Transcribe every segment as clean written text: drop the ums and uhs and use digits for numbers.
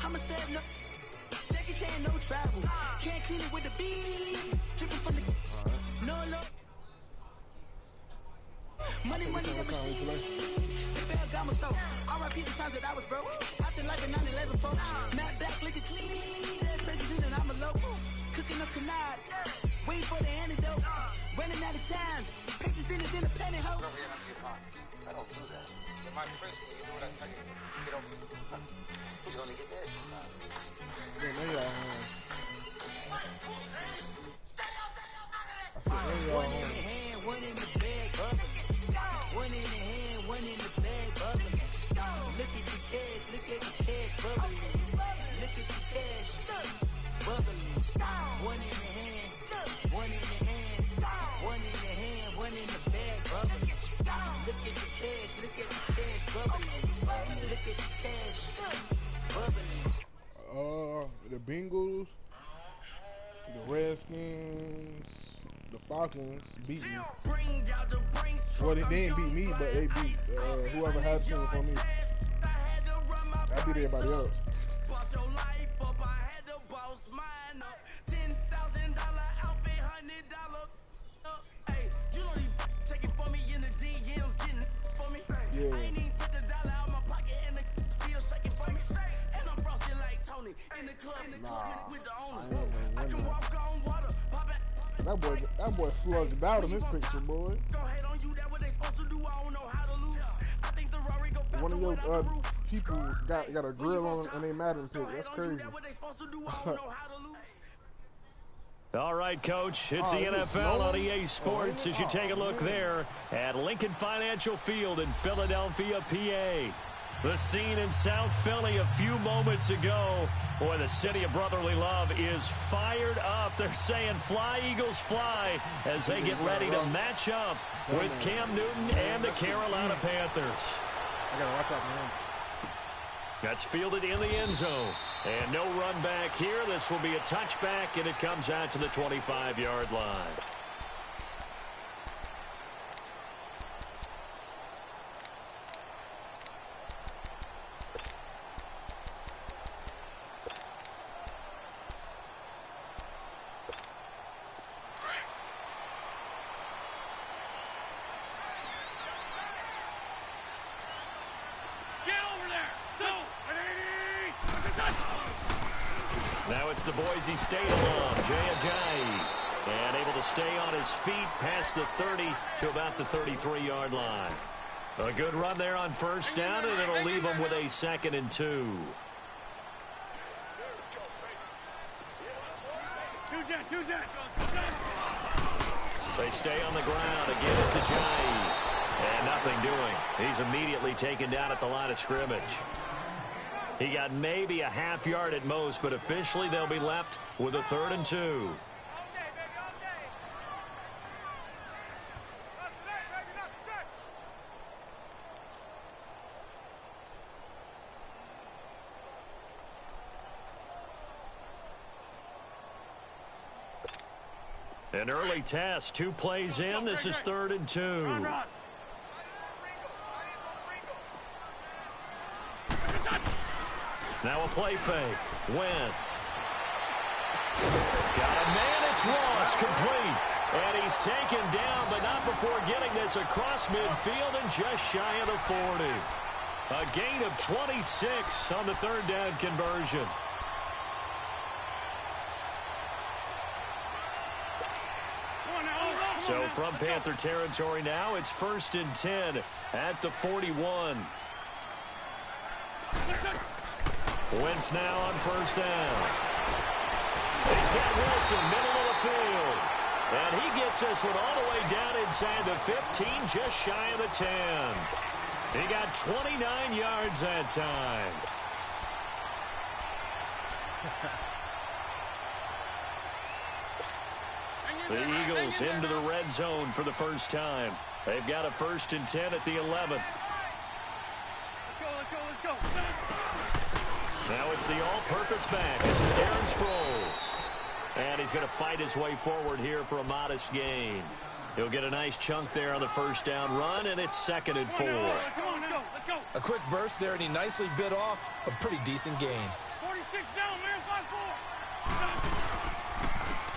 I'm a step no. Jackie Chan, no travel. Can't clean it with the beat. Dripping from the. No, no. Money, the machine. Got my stove. I repeat the times that I was broke. Acting like a 9/11 folks. Matte black, liquor clean. There's places in it, I'm a local. Cooking up canard. Waiting for the antidote. Running out of time. Patience thinner than a penny hoe. I don't do that. In my principle, you do what I tell you. Get over it. He's gonna get dead. One in the hand, one in the bag, bubbling. One in the hand, one in the bag, bubbling. Look at the cash, bubbling. Look at the cash, bubbling. One in the hand, one in the hand, one in the hand, one in the bag, bubbling. Look at the cash, bubbling. Look at the cash, bubbling. The Bengals, the Redskins, the Falcons beat me. Well, they didn't beat me, but they beat whoever had to for me. I beat everybody else. Yeah. That boy slugged out in this picture, boy. One of your people got a grill on and they Madden pick. That's crazy. All right, Coach. It's the NFL on EA Sports as you take a look there at Lincoln Financial Field in Philadelphia, PA. The scene in South Philly a few moments ago. Boy, the city of brotherly love is fired up. They're saying fly, Eagles, fly as they get ready to match up with Cam Newton and the Carolina Panthers. I gotta watch out for him. That's fielded in the end zone. And no run back here. This will be a touchback, and it comes out to the 25-yard line. Now it's the Boise State alum, Jay Ajayi, and able to stay on his feet past the 30 to about the 33-yard line. A good run there on first down, and it'll leave them with a 2nd and 2. They stay on the ground. Again, it's Ajayi. And nothing doing. He's immediately taken down at the line of scrimmage. He got maybe a half yard at most, but officially they'll be left with a 3rd and 2. An early test, 2 plays in. This is 3rd and 2. Now a play fake. Wentz. Got a man. It's Ross, complete. And he's taken down, but not before getting this across midfield and just shy of the 40. A gain of 26 on the 3rd down conversion. So from Panther territory now, it's 1st and 10 at the 41. Wentz now on first down. He's got Wilson, middle of the field. And he gets this one all the way down inside the 15, just shy of the 10. He got 29 yards that time. The Eagles into the red zone for the first time. They've got a 1st and 10 at the 11. Let's go. Now it's the all-purpose back. This is Darren Sproles. And he's going to fight his way forward here for a modest gain. He'll get a nice chunk there on the first down run, and it's 2nd and 4. Let's go. A quick burst there, and he nicely bit off a pretty decent gain. 40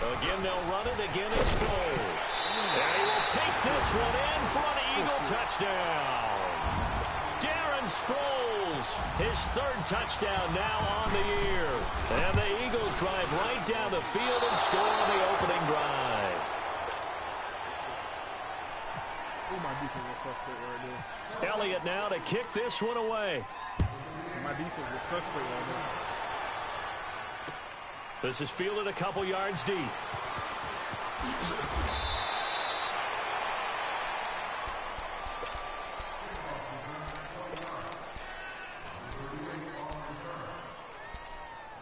Again, they'll run it. Again, it's Sproles. And he will take this one in for an Eagle touchdown. Darren Sproles, his third touchdown now on the year. And the Eagles drive right down the field and score on the opening drive. My defense was suspect right there. Elliott now to kick this one away. My defense was suspect right there. This is fielded a couple yards deep.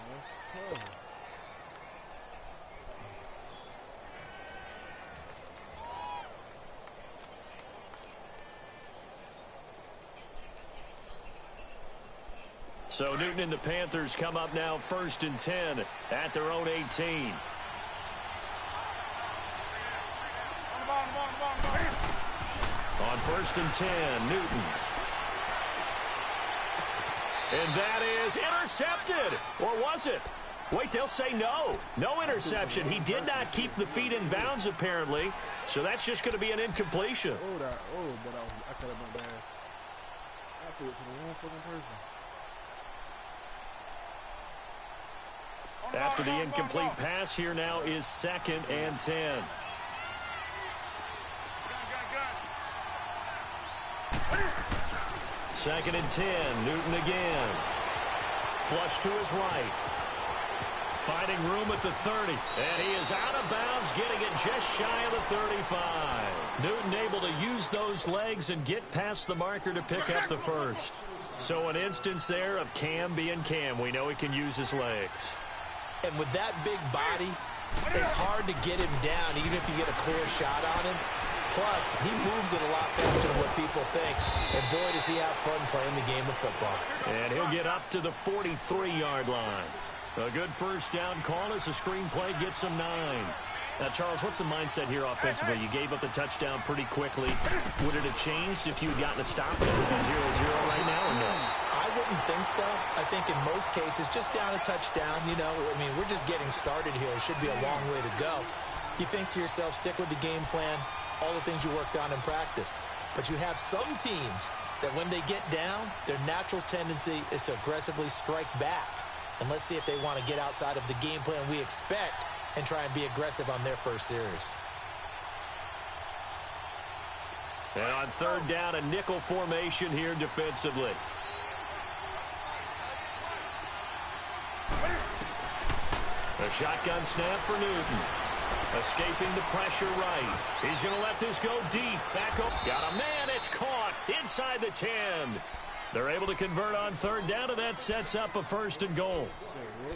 That's tough. So Newton and the Panthers come up now 1st and 10 at their own 18. On 1st and 10, Newton. And that is intercepted. Or was it? Wait, they'll say no. No interception. He did not keep the feet in bounds, apparently. So that's just going to be an incompletion. But I cut up my bad. I threw it to the wrong fucking person. After the incomplete pass, here now is 2nd and 10. Second and 10, Newton again. Flush to his right. Finding room at the 30. And he is out of bounds, getting it just shy of the 35. Newton able to use those legs and get past the marker to pick up the first. So an instance there of Cam being Cam. We know he can use his legs. And with that big body, it's hard to get him down, even if you get a clear shot on him. Plus, he moves it a lot faster than what people think. And boy, does he have fun playing the game of football. And he'll get up to the 43-yard line. A good first down call as the screen play gets him 9. Now, Charles, what's the mindset here offensively? You gave up the touchdown pretty quickly. Would it have changed if you had gotten a stop? It would be 0-0 right now or no? I wouldn't think so. I think in most cases, just down a touchdown, you know, I mean, we're just getting started here. It should be a long way to go. You think to yourself, stick with the game plan, all the things you worked on in practice. But you have some teams that when they get down, their natural tendency is to aggressively strike back. And let's see if they want to get outside of the game plan we expect and try and be aggressive on their first series. And on 3rd down, a nickel formation here defensively. A shotgun snap for Newton. Escaping the pressure right. He's going to let this go deep. Back up. Got a man. It's caught inside the 10. They're able to convert on 3rd down, and that sets up a 1st and goal.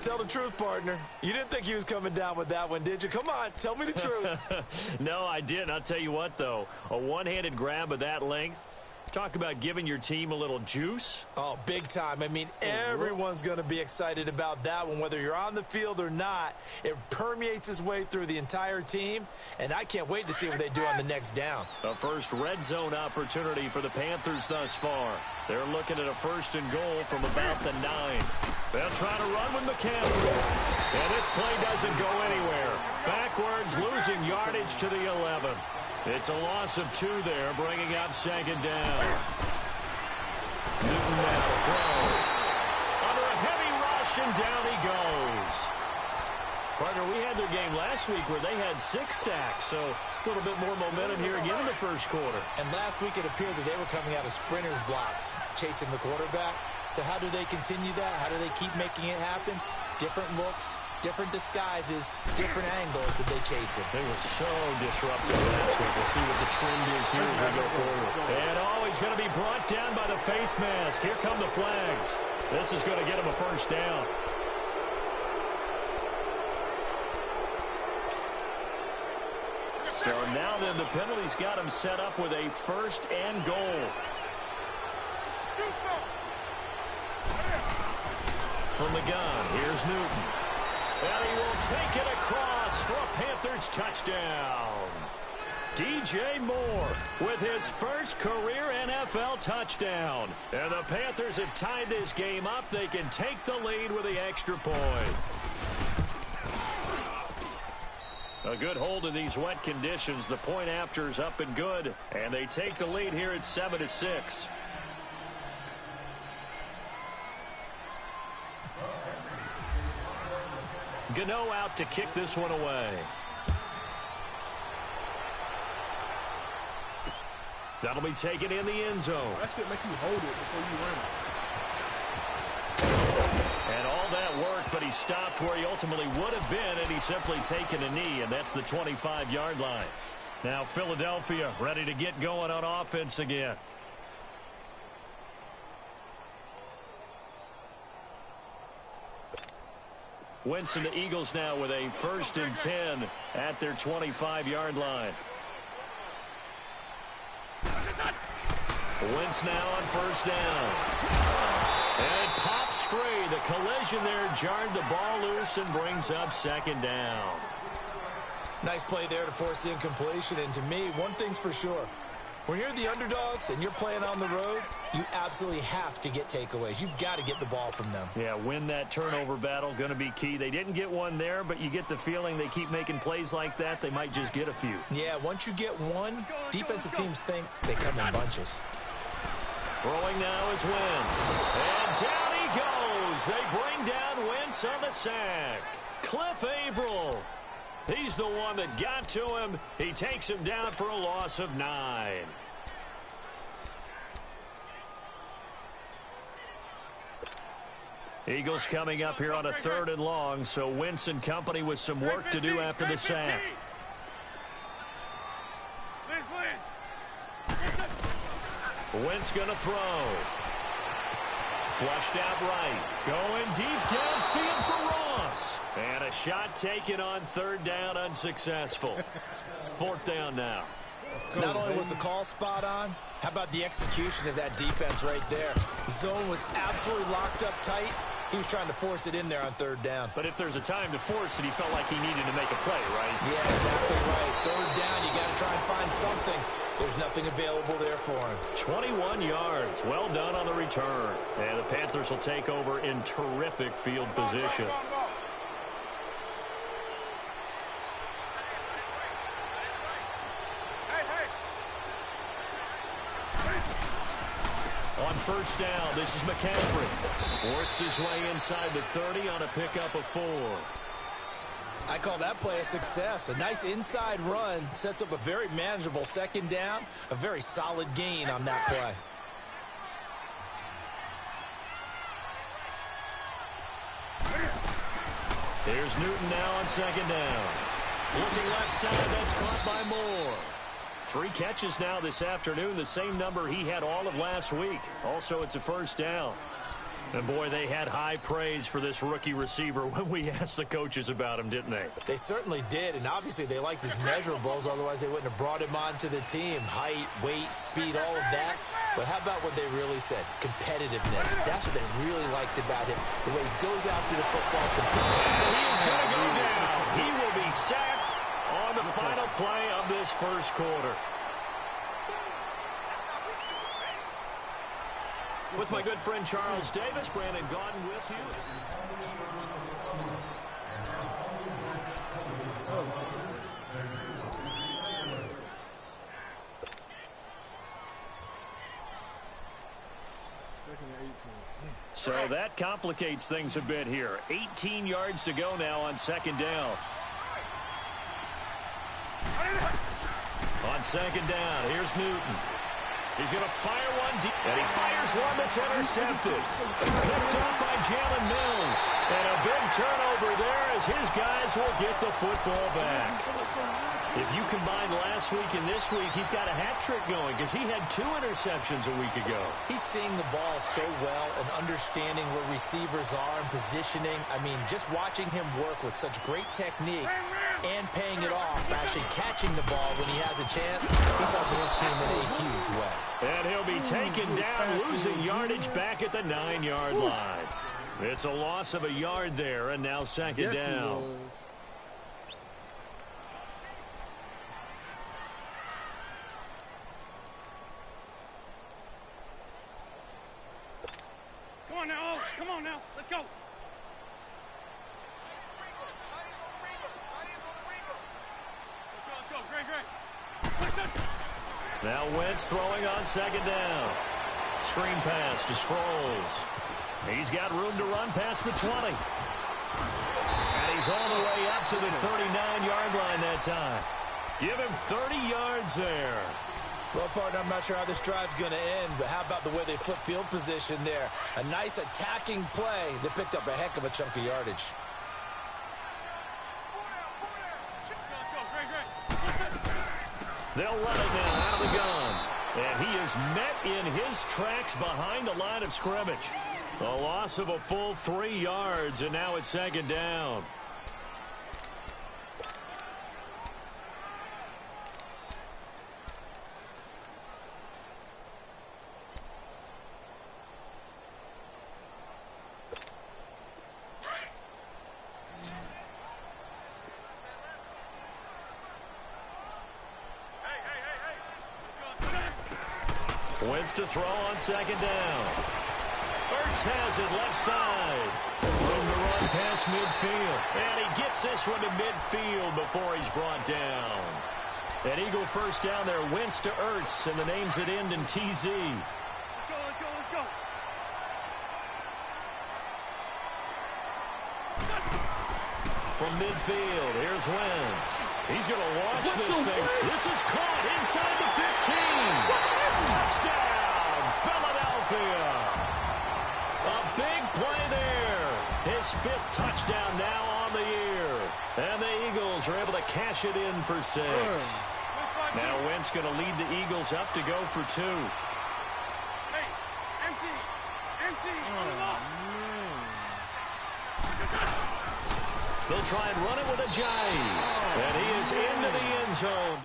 Tell the truth, partner. You didn't think he was coming down with that one, did you? Come on, tell me the truth. No, I didn't. I'll tell you what, though. A one-handed grab of that length. Talk about giving your team a little juice. Oh, big time. I mean, everyone's going to be excited about that one, whether you're on the field or not. It permeates its way through the entire team, and I can't wait to see what they do on the next down. A first red zone opportunity for the Panthers thus far. They're looking at a 1st and goal from about the 9. They'll try to run with McCaffrey. And this play doesn't go anywhere. Backwards, losing yardage to the 11. It's a loss of 2 there, bringing up 2nd down. Newton now to throw. Under a heavy rush, and down he goes. Partner, we had their game last week where they had 6 sacks, so a little bit more momentum here again in the 1st quarter. And last week it appeared that they were coming out of sprinters blocks, chasing the quarterback. So how do they continue that? How do they keep making it happen? Different looks, different disguises, different angles that they chase it. They were so disruptive last week. We'll see what the trend is here as we go forward. And he's going to be brought down by the face mask. Here come the flags. This is going to get him a 1st down. So now then the penalty's got him set up with a 1st and goal. From the gun, here's Newton. And he will take it across for a Panthers touchdown. DJ Moore with his first career NFL touchdown. And the Panthers have tied this game up. They can take the lead with the extra point. A good hold in these wet conditions. The point after is up and good. And they take the lead here at 7-6. Gano out to kick this one away. That'll be taken in the end zone. That should make you hold it before you run it. And all that work, but he stopped where he ultimately would have been, and he's simply taken a knee, and that's the 25-yard line. Now Philadelphia ready to get going on offense again. Wentz and the Eagles now with a 1st and 10 at their 25-yard line. Wentz now on 1st down. And it pops free. The collision there jarred the ball loose and brings up 2nd down. Nice play there to force the incompletion. And to me, one thing's for sure. When you're the underdogs and you're playing on the road, you absolutely have to get takeaways. You've got to get the ball from them. Yeah, win that turnover battle, going to be key. They didn't get one there, but you get the feeling they keep making plays like that, they might just get a few. Yeah, once you get one, defensive teams think they come in bunches. Throwing now is Wentz. And down he goes. They bring down Wentz on the sack. Cliff Averill. He's the one that got to him. He takes him down for a loss of 9. Eagles coming up here on a 3rd and long, so Wentz and company with some work to do after the sack. Wentz going to throw. Flushed out right. Going deep downfield for Ross. And a shot taken on 3rd down, unsuccessful. 4th down now. Not only was the call spot on, how about the execution of that defense right there? The zone was absolutely locked up tight. He was trying to force it in there on 3rd down. But if there's a time to force it, he felt like he needed to make a play, right? Yeah, exactly right. 3rd down, you got to try and find something. There's nothing available there for him. 21 yards. Well done on the return. And the Panthers will take over in terrific field position. On 1st down, this is McCaffrey. Works his way inside the 30 on a pickup of 4. I call that play a success. A nice inside run sets up a very manageable 2nd down. A very solid gain on that play. Here's Newton now on 2nd down. Looking left side, that's caught by Moore. 3 catches now this afternoon, the same number he had all of last week. Also, it's a 1st down. And, boy, they had high praise for this rookie receiver when we asked the coaches about him, didn't they? They certainly did, and obviously they liked his measurables. Otherwise, they wouldn't have brought him onto the team. Height, weight, speed, all of that. But how about what they really said? Competitiveness. That's what they really liked about him. The way he goes after the football. And he is going to go down. He will be sacked on the final play of this 1st quarter. With my good friend Charles Davis, Brandon Gaudin with you. So that complicates things a bit here. 18 yards to go now on 2nd down. On 2nd down, here's Newton. He's going to fire one deep, and he fires one that's intercepted. Picked up by Jalen Mills. And a big turnover there as his guys will get the football back. If you combine last week and this week, he's got a hat trick going because he had 2 interceptions a week ago. He's seeing the ball so well and understanding where receivers are and positioning. I mean, just watching him work with such great technique and paying it off, actually catching the ball when he has a chance, he's helping his team in a huge way. And he'll be taken down, losing yardage back at the 9-yard line. It's a loss of a yard there, and now 2nd down. now. Let's go. Let's go. Great. Now Wentz throwing on second down. Screen pass to Sproles. He's got room to run past the 20. And he's all the way up to the 39-yard line that time. Give him 30 yards there. Well, partner, I'm not sure how this drive's going to end, but how about the way they flip field position there? A nice attacking play that picked up a heck of a chunk of yardage. They'll run it now out of the gun. And he is met in his tracks behind the line of scrimmage. A loss of a full 3 yards, and now it's second down. Wentz to throw on second down. Vert has it left side. Room to run past midfield. And he gets this one to midfield before he's brought down. An Eagle first down there. Wentz to Ertz, and the names that end in TZ. Let's go. From midfield, here's Wentz. He's going to launch this thing. This is caught inside the 15. Touchdown, Philadelphia. A big play there. His 5th touchdown now on the year. And the Eagles are able to cash it in for 6. Now Wentz going to lead the Eagles up to go for 2. Hey, empty. They'll try and run it with a jive. And he is into the end zone.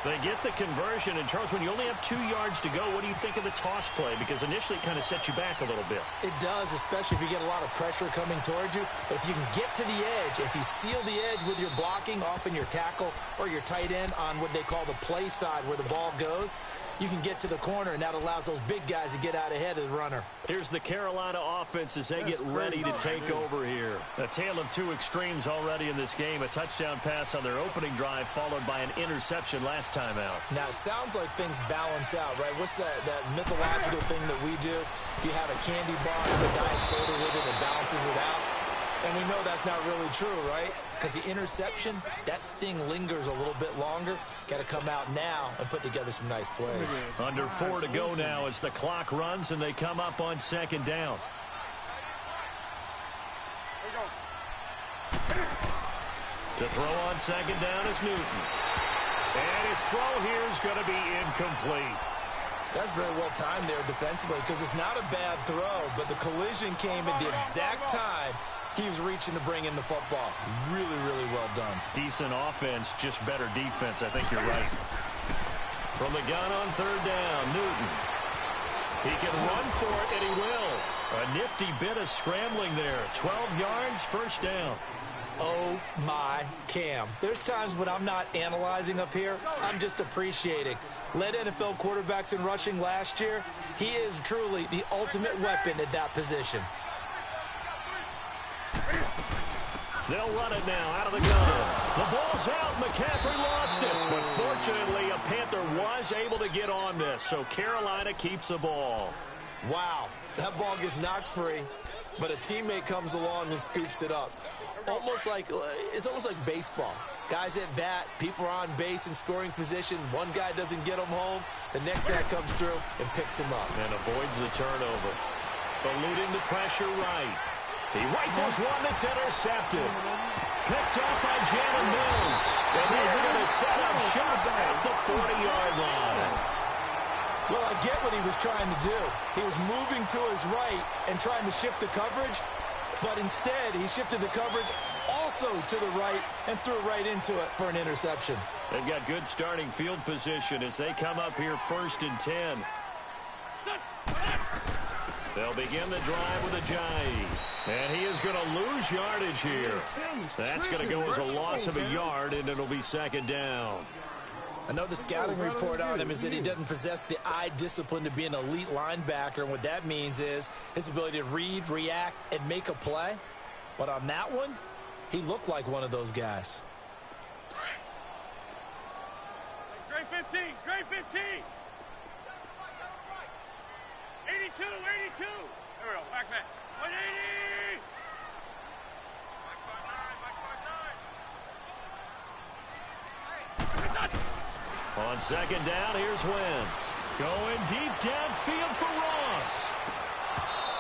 They get the conversion. And, Charles, when you only have 2 yards to go, what do you think of the toss play? Because initially it kind of sets you back a little bit. It does, especially if you get a lot of pressure coming towards you. But if you can get to the edge, if you seal the edge with your blocking, often your tackle or your tight end on what they call the play side where the ball goes, you can get to the corner, and that allows those big guys to get out ahead of the runner. Here's the Carolina offense as they get ready to take over here. A tale of 2 extremes already in this game. A touchdown pass on their opening drive followed by an interception last time out. Now, it sounds like things balance out, right? What's that mythological thing that we do? If you have a candy bar and a diet soda with it, it balances it out. And we know that's not really true, right? Because the interception, that sting lingers a little bit longer. Got to come out now and put together some nice plays. Under 4 to go now as the clock runs and they come up on second down. To throw on second down is Newton. And his throw here is going to be incomplete. That's very well timed there defensively because it's not a bad throw, but the collision came at the exact time he was reaching to bring in the football. Really, really well done. Decent offense, just better defense. I think you're right. From the gun on third down, Newton. He can run for it, and he will. A nifty bit of scrambling there. 12 yards, first down. Oh, my Cam. There's times when I'm not analyzing up here. I'm just appreciating. Led NFL quarterbacks in rushing last year. He is truly the ultimate weapon at that position. They'll run it now out of the gun. The ball's out. McCaffrey lost it. But fortunately, a Panther was able to get on this. So Carolina keeps the ball. Wow. That ball gets knocked free, but a teammate comes along and scoops it up. It's almost like baseball. Guys at bat, people are on base in scoring position. One guy doesn't get him home. The next guy comes through and picks him up. And avoids the turnover. Eluding the pressure right. He rifles one that's intercepted. Picked up by Jana Mills. And they're going to set up shop at the 40-yard line. Well, I get what he was trying to do. He was moving to his right and trying to shift the coverage. But instead, he shifted the coverage also to the right and threw right into it for an interception. They've got good starting field position as they come up here 1st and 10. They'll begin the drive with a jive. And he is going to lose yardage here. That's going to go as a loss of a yard, and it'll be second down. I know the scouting report on him is that he doesn't possess the eye discipline to be an elite linebacker, and what that means is his ability to read, react, and make a play. But on that one, he looked like one of those guys. Grade 15, grade 15. 82, 82. There we go, back. 180. On second down, here's Wentz. Going deep downfield for Ross.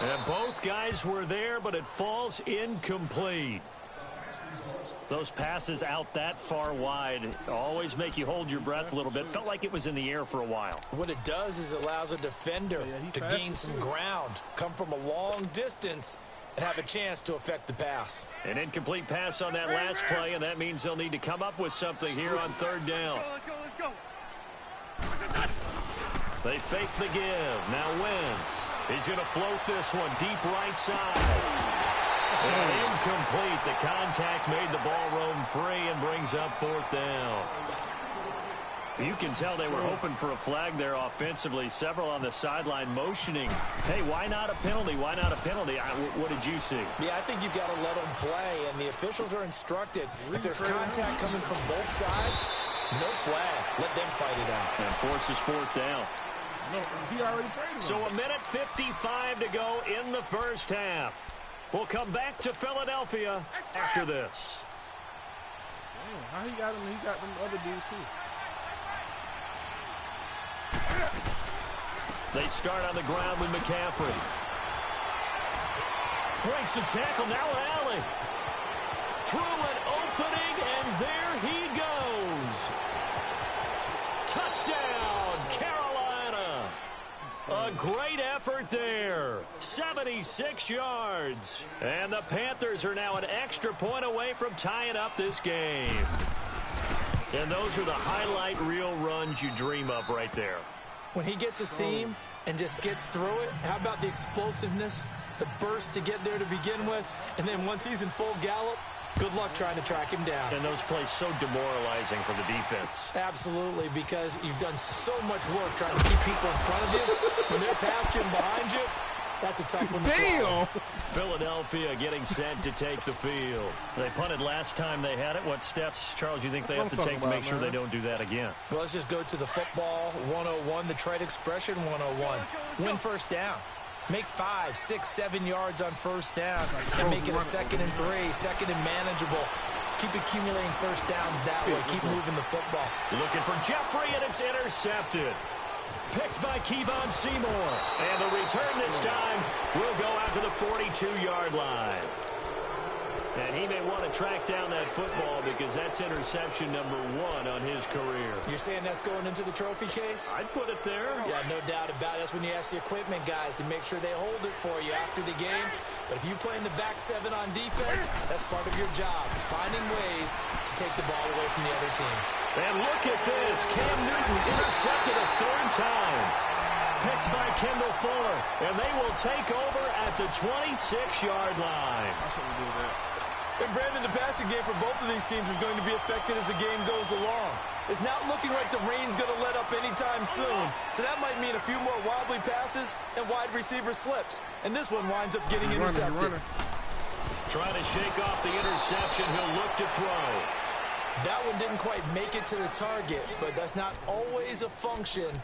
And both guys were there, but it falls incomplete. Those passes out that far wide always make you hold your breath a little bit. Felt like it was in the air for a while. What it does is it allows a defender to gain some ground, come from a long distance, and have a chance to affect the pass. An incomplete pass on that last play, and that means they'll need to come up with something here on third down. Let's go. They fake the give. Now Wentz. He's going to float this one deep right side. And incomplete. The contact made the ball roam free and brings up fourth down. You can tell they were hoping for a flag there offensively. Several on the sideline motioning. Hey, why not a penalty? Why not a penalty? What did you see? Yeah, I think you've got to let them play, and the officials are instructed. If there's contact coming from both sides, no flag. Let them fight it out. And forces fourth down. No, he already traded him. So a minute 55 to go in the first half. We'll come back to Philadelphia after this. Damn, how he got him? He got them other dudes too. They start on the ground with McCaffrey. Breaks the tackle, now an alley. Through an opening, and there he goes. Touchdown, Carolina. A great effort there. 76 yards. And the Panthers are now an extra point away from tying up this game. And those are the highlight reel runs you dream of right there. When he gets a seam and just gets through it, how about the explosiveness, the burst to get there to begin with, and then once he's in full gallop, good luck trying to track him down. And those plays so demoralizing for the defense. Absolutely, because you've done so much work trying to keep people in front of you. When they're past you and behind you, that's a tough one to swallow. Philadelphia getting set to take the field. They punted last time they had it. What steps, Charles, you think they have to take to make sure they don't do that again? Well, let's just go to the football 101, the trade expression 101. Win first down. Make 5, 6, 7 yards on first down and make it a 2nd and 3, second and manageable. Keep accumulating first downs that way. Keep moving the football. Looking for Jeffrey, and it's intercepted. Picked by Kevon Seymour. And the return this time will go out to the 42-yard line. And he may want to track down that football because that's interception number 1 on his career. You're saying that's going into the trophy case? I'd put it there. Yeah, no doubt about it. That's when you ask the equipment guys to make sure they hold it for you after the game. But if you play in the back 7 on defense, that's part of your job, finding ways to take the ball away from the other team. And look at this. Cam Newton intercepted a 3rd time. Picked by Kendall Fuller. And they will take over at the 26-yard line. I shouldn't do that. And Brandon, the passing game for both of these teams is going to be affected as the game goes along. It's not looking like the rain's going to let up anytime soon. So that might mean a few more wobbly passes and wide receiver slips. And this one winds up getting intercepted. Trying to shake off the interception. He'll look to throw. That one didn't quite make it to the target, but that's not always a function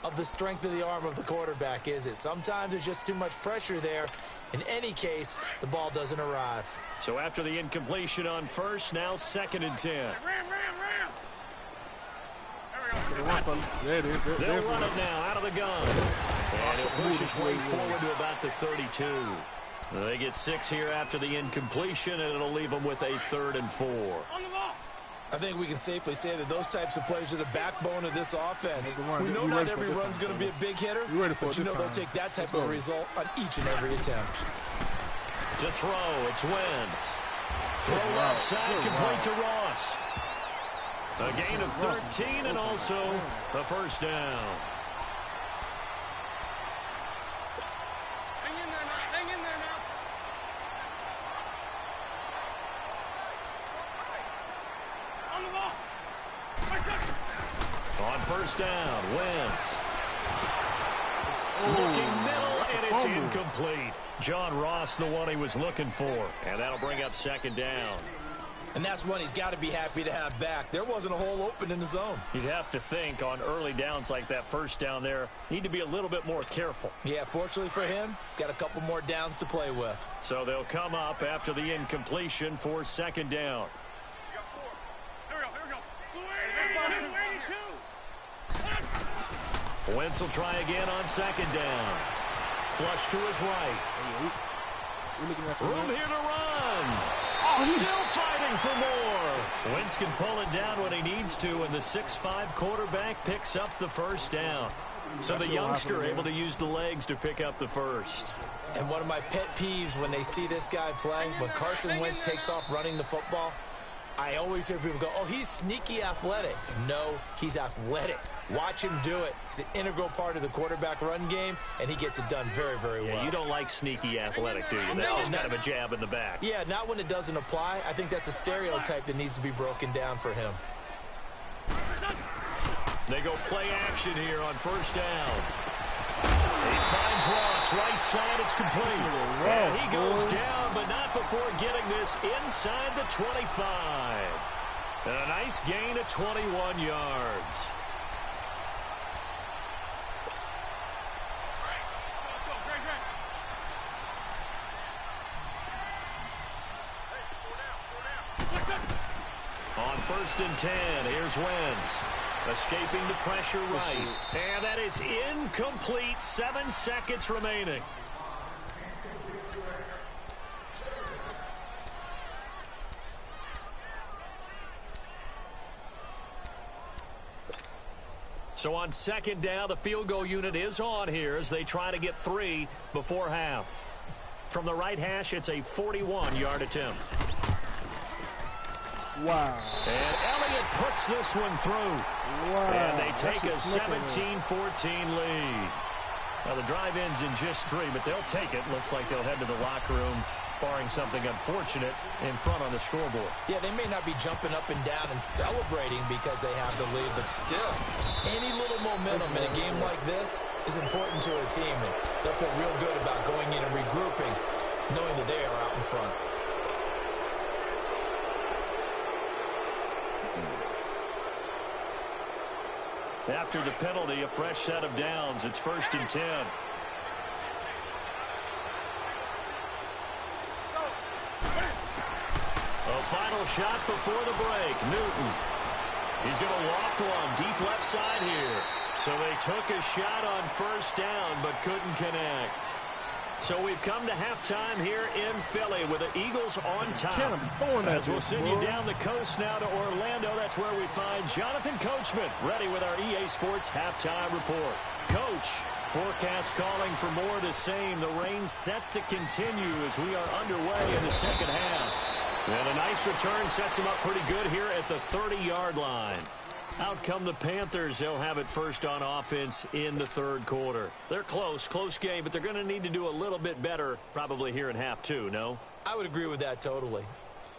of the strength of the arm of the quarterback, is it? Sometimes there's just too much pressure there. In any case, the ball doesn't arrive. So after the incompletion on first, now 2nd and 10. Ram. There it is. They'll run it now out of the gun. And he'll push his way forward to about the 32. They get 6 here after the incompletion, and it'll leave them with a 3rd and 4. On the ball. I think we can safely say that those types of plays are the backbone of this offense. We know not every run's going to be a big hitter, but you know they'll take that type of result on each and every attempt. To throw, it's Wentz. Throw left side, complete to Ross. A gain of 13 and also a first down. Hang in there now. On the ball. first down, Wentz. Looking middle, and it's incomplete. John Ross, the one he was looking for. And that'll bring up second down. And that's one he's got to be happy to have back. There wasn't a hole open in the zone. You'd have to think on early downs like that first down there, need to be a little bit more careful. Yeah, fortunately for him, got a couple more downs to play with. So they'll come up after the incompletion for second down. Here we go. Wentz will try again on second down. Flush to his right. Room here to run. Still fighting for more. Wentz can pull it down when he needs to, and the 6'5" quarterback picks up the first down. So the youngster able to use the legs to pick up the first. And one of my pet peeves when they see this guy play, when Carson Wentz takes off running the football, I always hear people go, oh, he's sneaky athletic. No, he's athletic. Watch him do it. He's an integral part of the quarterback run game, and he gets it done very, very well. Yeah, you don't like sneaky athletic, do you? That's just kind of a jab in the back. Yeah, not when it doesn't apply. I think that's a stereotype that needs to be broken down for him. They go play action here on first down. He finds Ross, right side, it's complete. And he goes down, but not before getting this inside the 25. And a nice gain of 21 yards. On first and 10, here's Wentz. Escaping the pressure right. And that is incomplete. 7 seconds remaining. So on second down, the field goal unit is on here as they try to get 3 before half. From the right hash, it's a 41-yard attempt. Wow. And Elliott puts this one through. Wow. And they take a 17-14 lead. Now, the drive ends in just 3, but they'll take it. Looks like they'll head to the locker room, barring something unfortunate, in front on the scoreboard. Yeah, they may not be jumping up and down and celebrating because they have the lead, but still, any little momentum in a game like this is important to a team. And they'll feel real good about going in and regrouping, knowing that they are out in front. After the penalty, a fresh set of downs. It's first and 10. A final shot before the break. Newton. He's going to loft one deep left side here. So they took a shot on first down but couldn't connect. So we've come to halftime here in Philly with the Eagles on top. As we'll send you down the coast now to Orlando, that's where we find Jonathan Coachman ready with our EA Sports halftime report. Coach, forecast calling for more of the same. The rain set to continue as we are underway in the second half. And a nice return sets them up pretty good here at the 30-yard line. Out come the Panthers. They'll have it first on offense in the third quarter. They're close game, but they're going to need to do a little bit better probably here in half 2, no? I would agree with that totally.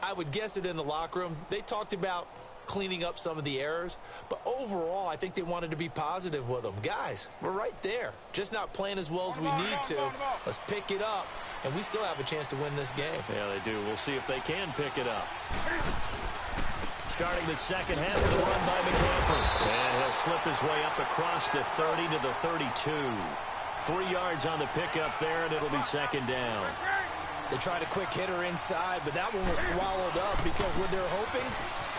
I would guess it in the locker room. They talked about cleaning up some of the errors, but overall I think they wanted to be positive with them. Guys, we're right there. Just not playing as well as we need to. Let's pick it up, and we still have a chance to win this game. Yeah, they do. We'll see if they can pick it up. Starting the second half with a run by McCaffrey. And he'll slip his way up across the 30 to the 32. 3 yards on the pickup there, and it'll be second down. They tried a quick hitter inside, but that one was swallowed up because what they're hoping,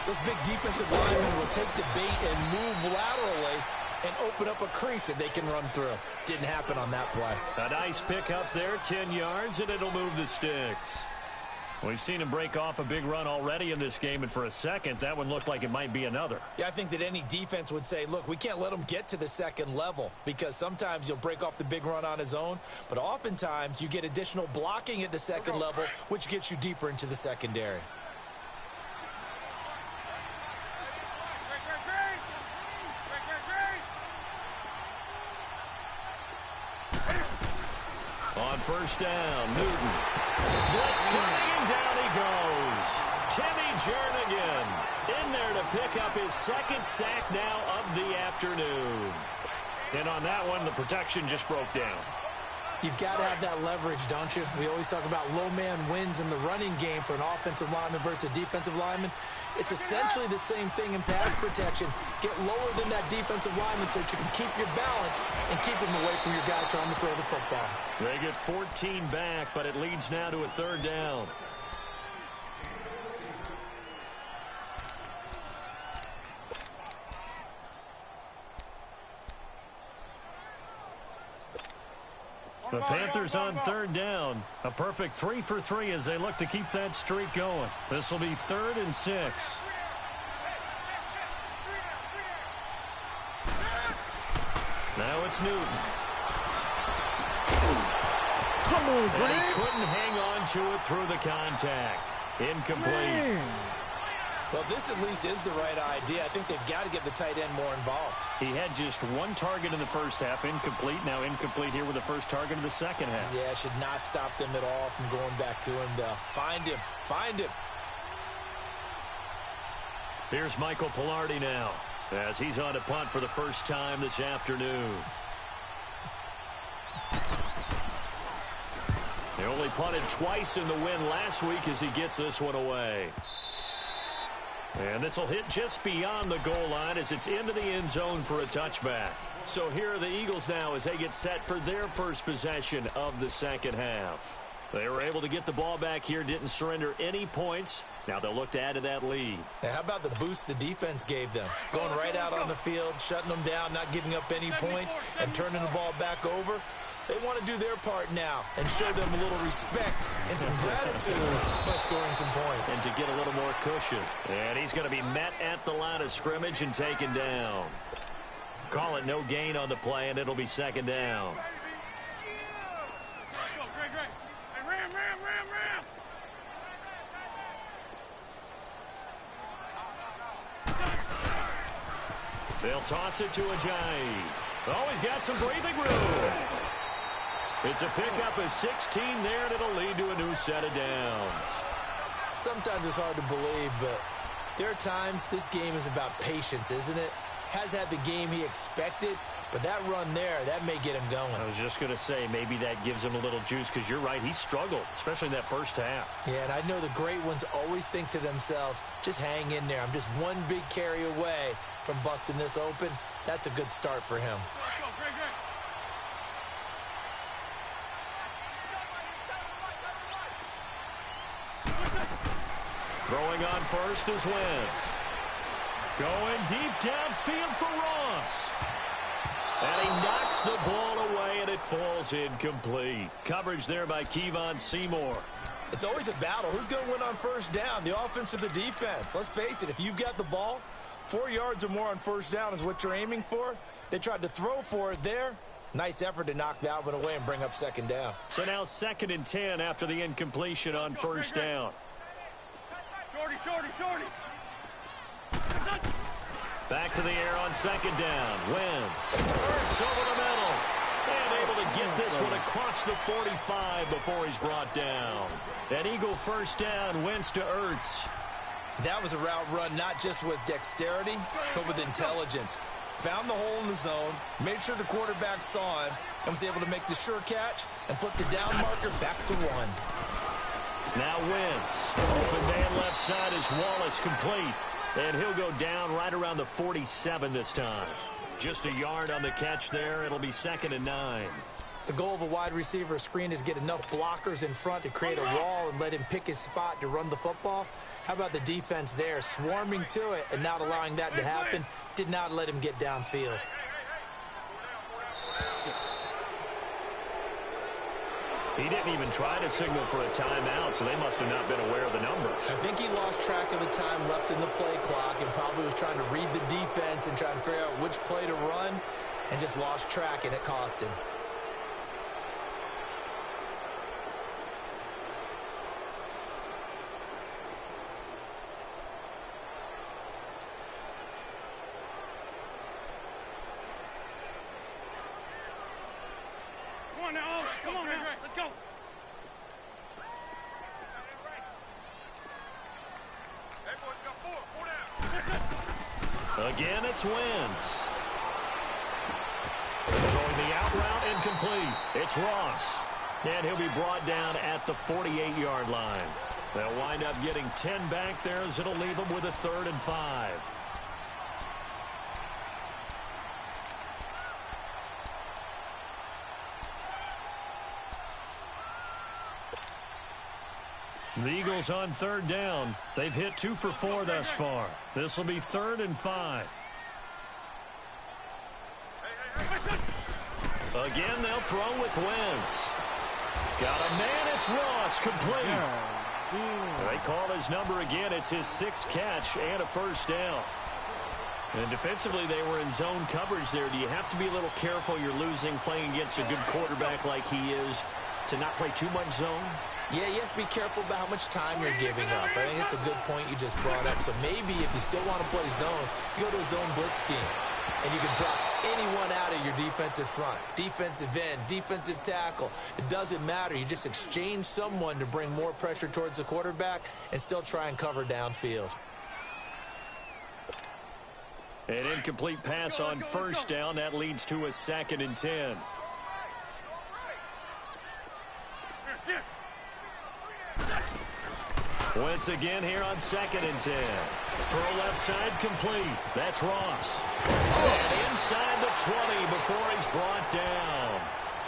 those big defensive linemen will take the bait and move laterally and open up a crease that they can run through. Didn't happen on that play. A nice pickup there, 10 yards, and it'll move the sticks. We've seen him break off a big run already in this game, and for a second, that one looked like it might be another. Yeah, I think that any defense would say, look, we can't let him get to the second level because sometimes you'll break off the big run on his own, but oftentimes you get additional blocking at the second level, which gets you deeper into the secondary. On first down, Newton. Blitz coming, and down he goes. Timmy Jernigan in there to pick up his second sack now of the afternoon. And on that one, the protection just broke down. You've got to have that leverage, don't you? We always talk about low man wins in the running game for an offensive lineman versus a defensive lineman. It's essentially the same thing in pass protection. Get lower than that defensive lineman so that you can keep your balance and keep him away from your guy trying to throw the football. They get 14 back, but it leads now to a third down. The Panthers on third down. A perfect 3 for 3 as they look to keep that streak going. This will be 3rd and 6. Now it's Newton. Come on, And Greg. he couldn't hang on to it through the contact. Incomplete. Man. Well, this at least is the right idea. I think they've got to get the tight end more involved. He had just 1 target in the first half, incomplete. Now incomplete here with the first target in the second half. Yeah, should not stop them at all from going back to him, though. Find him. Find him. Here's Michael Pilardi now as he's on a punt for the first time this afternoon. They only punted twice in the win last week as he gets this one away. And this will hit just beyond the goal line as it's into the end zone for a touchback. So here are the Eagles now as they get set for their first possession of the second half. They were able to get the ball back here, didn't surrender any points. Now they'll look to add to that lead. Now, how about the boost the defense gave them? Going right out on the field, shutting them down, not giving up any points, and turning the ball back over. They want to do their part now and show them a little respect and some gratitude by scoring some points. And to get a little more cushion. And he's going to be met at the line of scrimmage and taken down. Call it no gain on the play, and it'll be second down. Let's go, Greg. Hey, ram. They'll toss it to Ajayi. Oh, he's got some breathing room. It's a pickup of 16 there, and it'll lead to a new set of downs. Sometimes it's hard to believe, but there are times this game is about patience, isn't it? Has had the game he expected, but that run there, that may get him going. I was just going to say, maybe that gives him a little juice, because you're right, he struggled, especially in that first half. Yeah, and I know the great ones always think to themselves, just hang in there. I'm just one big carry away from busting this open. That's a good start for him. Let's go, Greg. Throwing on first is Wentz. Going deep downfield for Ross. And he knocks the ball away, and it falls incomplete. Coverage there by Kevon Seymour. It's always a battle. Who's going to win on first down, the offense or the defense? Let's face it, if you've got the ball, 4 yards or more on first down is what you're aiming for. They tried to throw for it there. Nice effort to knock that one away and bring up second down. So now 2nd and 10 after the incompletion on first down. Shorty. Back to the air on second down. Wentz. Works over the middle. And able to get this one across the 45 before he's brought down. An Eagle first down. Wentz to Ertz. That was a route run not just with dexterity, but with intelligence. Found the hole in the zone, made sure the quarterback saw him, and was able to make the sure catch and flip the down marker back to 1. Now Wentz. Open man left side is Wallace, complete. And he'll go down right around the 47 this time. Just a yard on the catch there. It'll be 2nd and 9. The goal of a wide receiver screen is get enough blockers in front to create a wall and let him pick his spot to run the football. How about the defense there, swarming to it and not allowing that to happen? Did not let him get downfield. He didn't even try to signal for a timeout, so they must have not been aware of the numbers. I think he lost track of the time left in the play clock and probably was trying to read the defense and trying to figure out which play to run and just lost track, and it cost him. Come on now. Let's go. Again, it's Wentz. Throwing the out route, incomplete. It's Ross. And he'll be brought down at the 48-yard line. They'll wind up getting 10 back there as it'll leave them with a 3rd and 5. The Eagles on 3rd down. They've hit 2 for 4 thus far. This will be 3rd and 5. Again, they'll throw with Wentz. Got a man. It's Ross. Complete. They call his number again. It's his 6th catch and a 1st down. And defensively, they were in zone coverage there. Do you have to be a little careful? You're losing playing against a good quarterback like he is to not play too much zone? Yeah, you have to be careful about how much time you're giving up. I think it's a good point you just brought up. So maybe if you still want to play zone, you go to a zone blitz scheme. And you can drop anyone out of your defensive front. Defensive end, defensive tackle. It doesn't matter. You just exchange someone to bring more pressure towards the quarterback and still try and cover downfield. An incomplete pass on 1st down. That leads to a 2nd and 10. Wentz again here on 2nd and 10. Throw left side complete. That's Ross. And inside the 20 before he's brought down.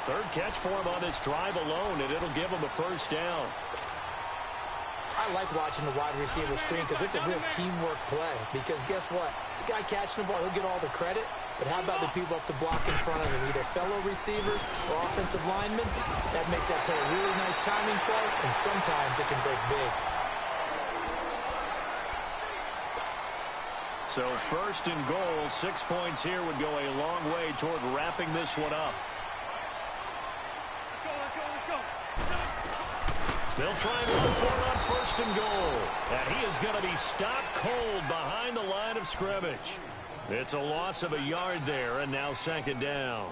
3rd catch for him on this drive alone, and it'll give him a 1st down. I like watching the wide receiver screen because it's a real teamwork play. Because guess what? The guy catching the ball, he'll get all the credit. But how about the people up to block in front of him, either fellow receivers or offensive linemen? That makes that play a really nice timing play, and sometimes it can break big. So 1st and goal, 6 points here would go a long way toward wrapping this one up. They'll try and run for it on 1st and goal. And he is going to be stopped cold behind the line of scrimmage. It's a loss of a yard there, and now 2nd down.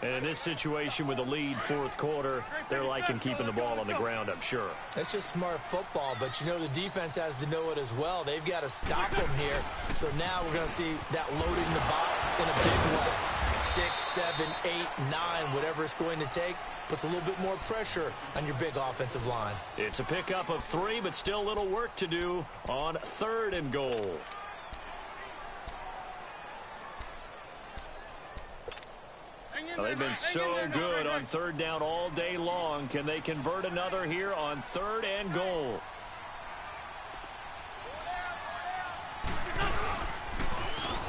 And in this situation with the lead 4th quarter, they're liking keeping the ball on the ground, I'm sure. It's just smart football, but you know the defense has to know it as well. They've got to stop them here. So now we're going to see that loading the box in a big way. 6, 7, 8, 9, whatever it's going to take, puts a little bit more pressure on your big offensive line. It's a pickup of 3, but still a little work to do on 3rd and goal. Well, they've been so good on 3rd down all day long. Can they convert another here on 3rd and goal?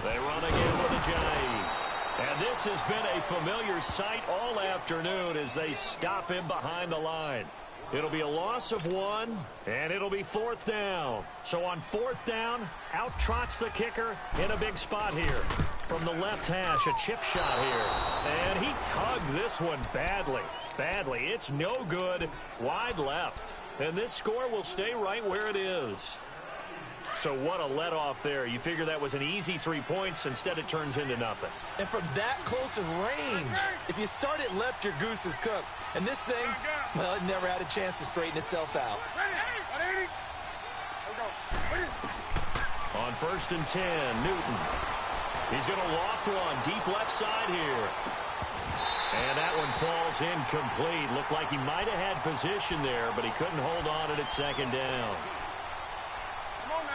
They run again with a Johnny. And this has been a familiar sight all afternoon as they stop him behind the line. It'll be a loss of 1, and it'll be 4th down. So on 4th down, out trots the kicker in a big spot here. From the left hash, a chip shot here. And he tugged this one badly. It's no good. Wide left. And this score will stay right where it is. So what a let-off there. You figure that was an easy 3 points. Instead, it turns into nothing. And from that close of range, if you start it left, your goose is cooked. And this thing, well, it never had a chance to straighten itself out. On 1st and 10, Newton. He's going to loft one deep left side here. And that one falls incomplete. Looked like he might have had position there, but he couldn't hold on it at 2nd down.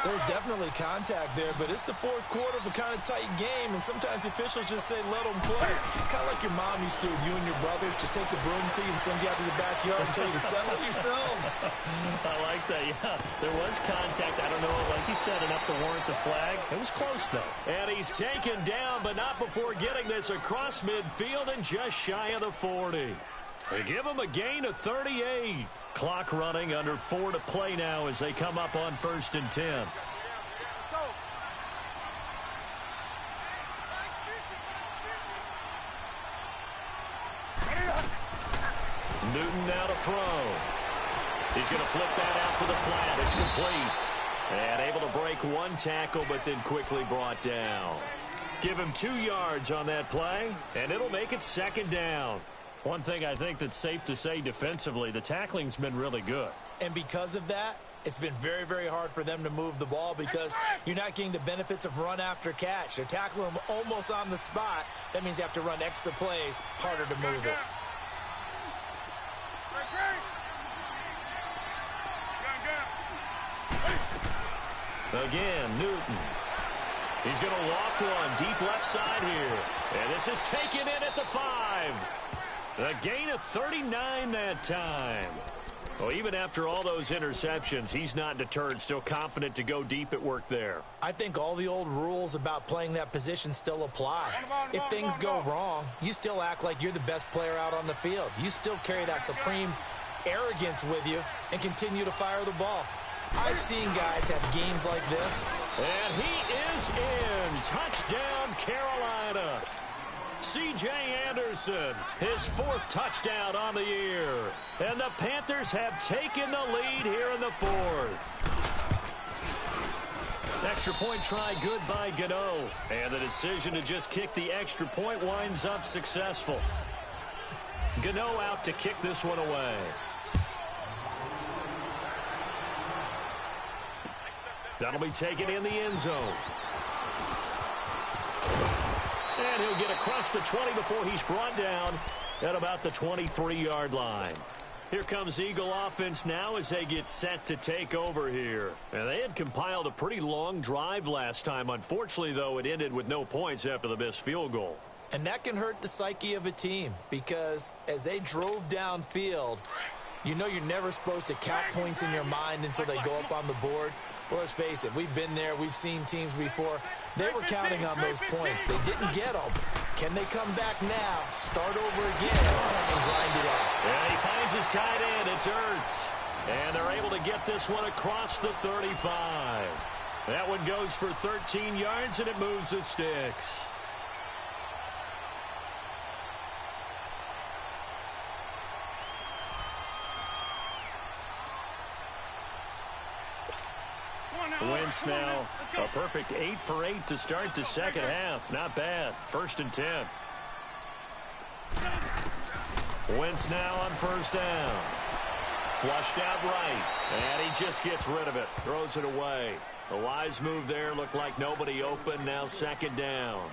There's definitely contact there, but it's the 4th quarter of a kind of tight game, and sometimes the officials just say, let them play. Kind of like your mom used to with you and your brothers. Just take the broom to you and send you out to the backyard and tell you to settle yourselves. I like that, yeah. There was contact. I don't know, like you said, enough to warrant the flag. It was close, though. And he's taken down, but not before getting this across midfield and just shy of the 40. They give him a gain of 38. Clock running, under 4 to play now as they come up on 1st and 10. Newton now to throw. He's going to flip that out to the flat. It's complete. And able to break 1 tackle, but then quickly brought down. Give him 2 yards on that play, and it'll make it 2nd down. One thing I think that's safe to say defensively, the tackling's been really good. And because of that, it's been very, very hard for them to move the ball because you're not getting the benefits of run after catch. They're tackling them almost on the spot. That means you have to run extra plays, harder to move it. Again, Newton. He's going to loft one deep left side here. And this is taken in at the 5. A gain of 39 that time. Well, even after all those interceptions, he's not deterred, still confident to go deep at work there. I think all the old rules about playing that position still apply. If things go wrong, you still act like you're the best player out on the field. You still carry that supreme arrogance with you and continue to fire the ball. I've seen guys have games like this. And he is in. Touchdown, Carolina. C.J. Anderson, his 4th touchdown on the year. And the Panthers have taken the lead here in the 4th. Extra point try good by Gino. And the decision to just kick the extra point winds up successful. Gino out to kick this one away. That'll be taken in the end zone. And he'll get across the 20 before he's brought down at about the 23-yard line. Here comes Eagle offense now as they get set to take over here. And they had compiled a pretty long drive last time. Unfortunately, though, it ended with no points after the missed field goal. And that can hurt the psyche of a team because as they drove downfield, you know you're never supposed to count points in your mind until they go up on the board. Well, let's face it, we've been there, we've seen teams before. They were counting on those points. They didn't get them. Can they come back now, start over again, and grind it out? Yeah, he finds his tight end. It's Ertz. And they're able to get this one across the 35. That one goes for 13 yards, and it moves the sticks. Wentz now a perfect 8 for 8 to start the second half. Not bad. 1st and 10. Wentz now on 1st down. Flushed out right. And he just gets rid of it. Throws it away. A wise move there. Looked like nobody open. Now 2nd down.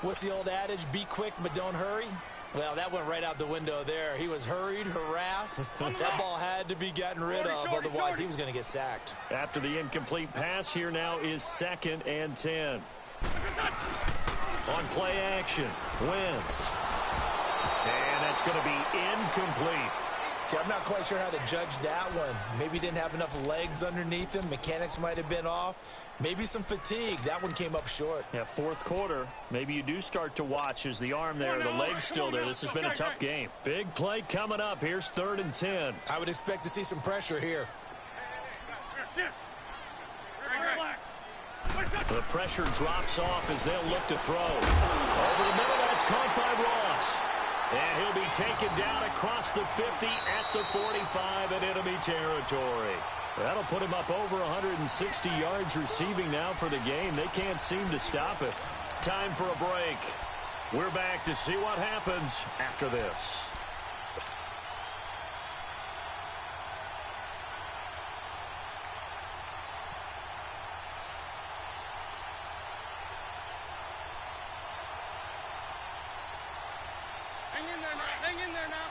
What's the old adage? Be quick, but don't hurry. Well, that went right out the window there. He was hurried, harassed. That ball had to be gotten rid of, otherwise he was going to get sacked. After the incomplete pass, here now is 2nd and 10. On play action, Wentz. And that's going to be incomplete. See, I'm not quite sure how to judge that one. Maybe he didn't have enough legs underneath him. Mechanics might have been off. Maybe some fatigue. That one came up short. Yeah, 4th quarter. Maybe you do start to watch as the arm there, the leg's still there. This has been a tough game. Big play coming up. Here's 3rd and 10. I would expect to see some pressure here. The pressure drops off as they'll look to throw. Over the middle, that's caught by Ross. And he'll be taken down across the 50 at the 45 in enemy territory. That'll put him up over 160 yards receiving now for the game. They can't seem to stop it. Time for a break. We're back to see what happens after this. Hang in there now.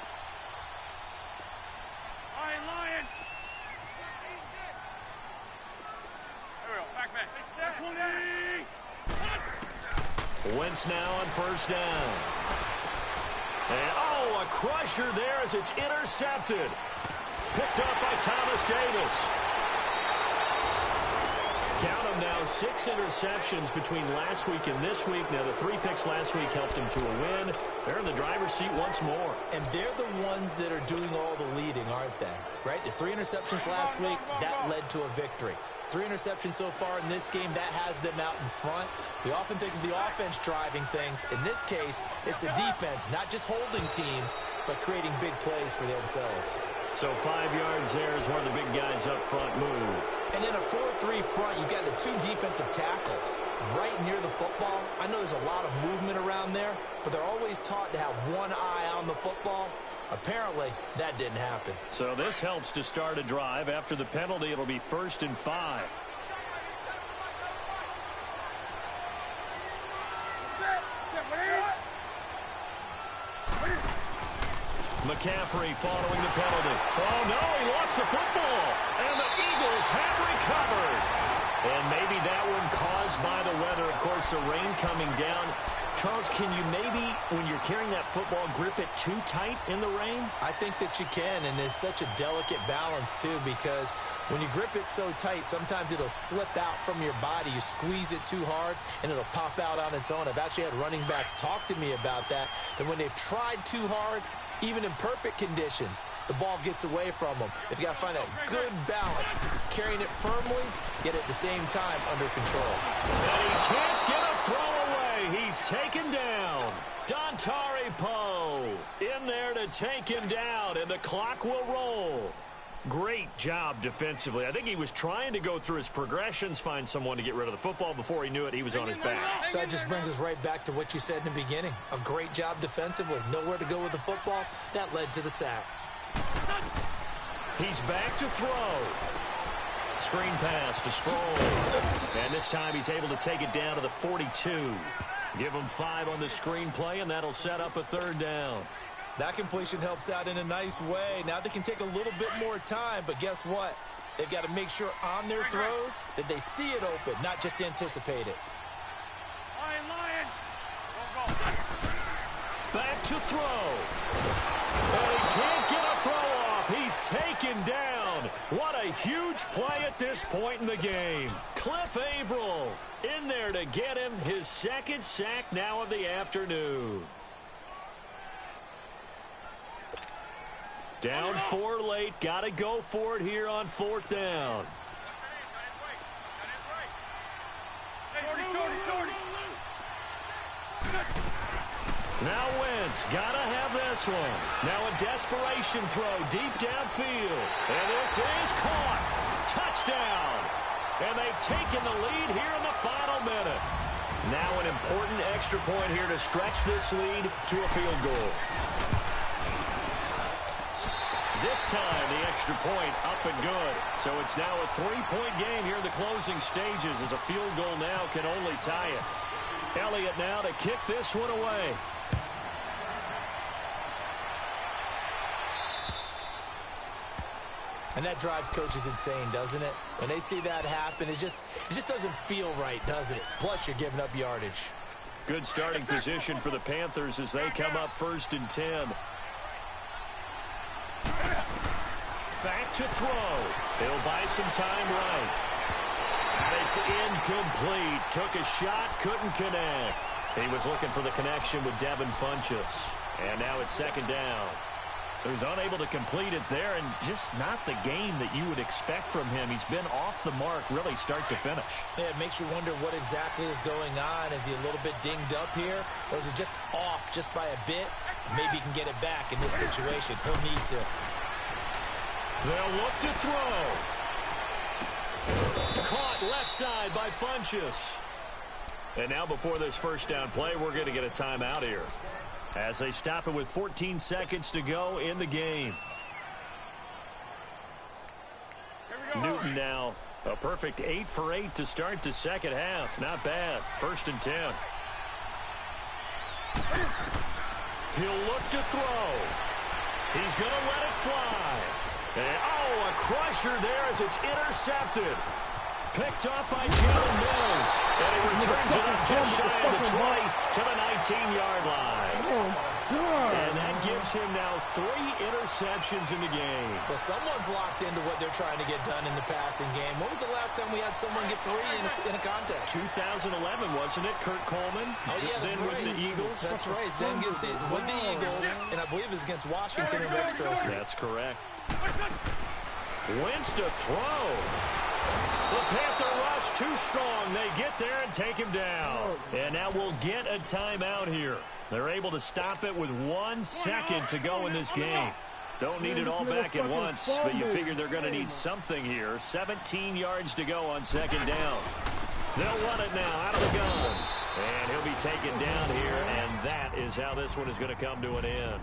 Lion. There we go. Back. 20. Wentz now on 1st down. And, a crusher there as it's intercepted. Picked up by Thomas Davis. Count them now, 6 interceptions between last week and this week. Now, the 3 picks last week helped him to a win. They're in the driver's seat once more. And they're the ones that are doing all the leading, aren't they? Right? The 3 interceptions last week, that led to a victory. 3 interceptions so far in this game, that has them out in front. We often think of the offense driving things. In this case, it's the defense, not just holding teams, but creating big plays for themselves. So 5 yards there is where the big guys up front moved. And in a 4-3 front, you've got the 2 defensive tackles right near the football. I know there's a lot of movement around there, but they're always taught to have one eye on the football. Apparently, that didn't happen. So this helps to start a drive. After the penalty, it'll be 1st and 5. McCaffrey following the penalty. Oh, no, he lost the football. And the Eagles have recovered. And maybe that one caused by the weather. Of course, the rain coming down. Charles, can you maybe, when you're carrying that football, grip it too tight in the rain? I think that you can, and it's such a delicate balance, too, because when you grip it so tight, sometimes it'll slip out from your body. You squeeze it too hard, and it'll pop out on its own. I've actually had running backs talk to me about that when they've tried too hard, even in perfect conditions, the ball gets away from them. If you got to find a good balance, carrying it firmly, yet at the same time under control. And he can't get a throw away. He's taken down. Dontari Poe in there to take him down, and the clock will roll. Great job defensively. I think he was trying to go through his progressions, find someone to get rid of the football. Before he knew it, he was on his back. So that just brings us right back to what you said in the beginning. A great job defensively. Nowhere to go with the football. That led to the sack. He's back to throw. Screen pass to Sproles. And this time he's able to take it down to the 42. Give him 5 on the screen play, and that'll set up a 3rd down. That completion helps out in a nice way. Now they can take a little bit more time, but guess what? They've got to make sure on their throws that they see it open, not just anticipate it. Lion. Back to throw. And he can't get a throw off. He's taken down. What a huge play at this point in the game. Cliff Averill in there to get him his 2nd sack now of the afternoon. Down 4 late. Got to go for it here on 4th down. Now Wentz got to have this one. Now a desperation throw deep downfield. And this is caught. Touchdown. And they've taken the lead here in the final minute. Now an important extra point here to stretch this lead to a field goal. This time, the extra point up and good. So it's now a 3-point game here in the closing stages as a field goal now can only tie it. Elliott now to kick this one away. And that drives coaches insane, doesn't it? When they see that happen, it just doesn't feel right, does it? Plus, you're giving up yardage. Good starting position for the Panthers as they come up 1st and 10. Back to throw. He'll buy some time right. And it's incomplete. Took a shot, couldn't connect. He was looking for the connection with Devin Funchess. And now it's 2nd down. So he's unable to complete it there, and just not the game that you would expect from him. He's been off the mark really start to finish. Yeah, it makes you wonder what exactly is going on. Is he a little bit dinged up here, or is it just off just by a bit? Maybe he can get it back in this situation. He'll need to. They'll look to throw. Caught left side by Funchess. And now before this 1st down play, we're going to get a timeout here as they stop it with 14 seconds to go in the game. Newton now a perfect 8 for 8 to start the 2nd half. Not bad. 1st and 10. He'll look to throw. He's going to let it fly. And, oh, a crusher there as it's intercepted. Picked up by Jalen Mills. And he returns it up just shy of the 20 to the 19-yard line. And that gives him now 3 interceptions in the game. Well, someone's locked into what they're trying to get done in the passing game. When was the last time we had someone get 3 in a contest? 2011, wasn't it? Kurt Coleman? Oh, yeah, that's then right. With the Eagles? That's right. Then gets it with the Eagles, and I believe it's against Washington and Rex Grossman. That's correct. Wentz to throw. The Panther rush too strong. They get there and take him down. And now we'll get a timeout here. They're able to stop it with 1 second to go in this game. Don't need it all back at once, but you figure they're going to need something here. 17 yards to go on second down. They'll run it now out of the gun. And he'll be taken down here, and that is how this one is going to come to an end.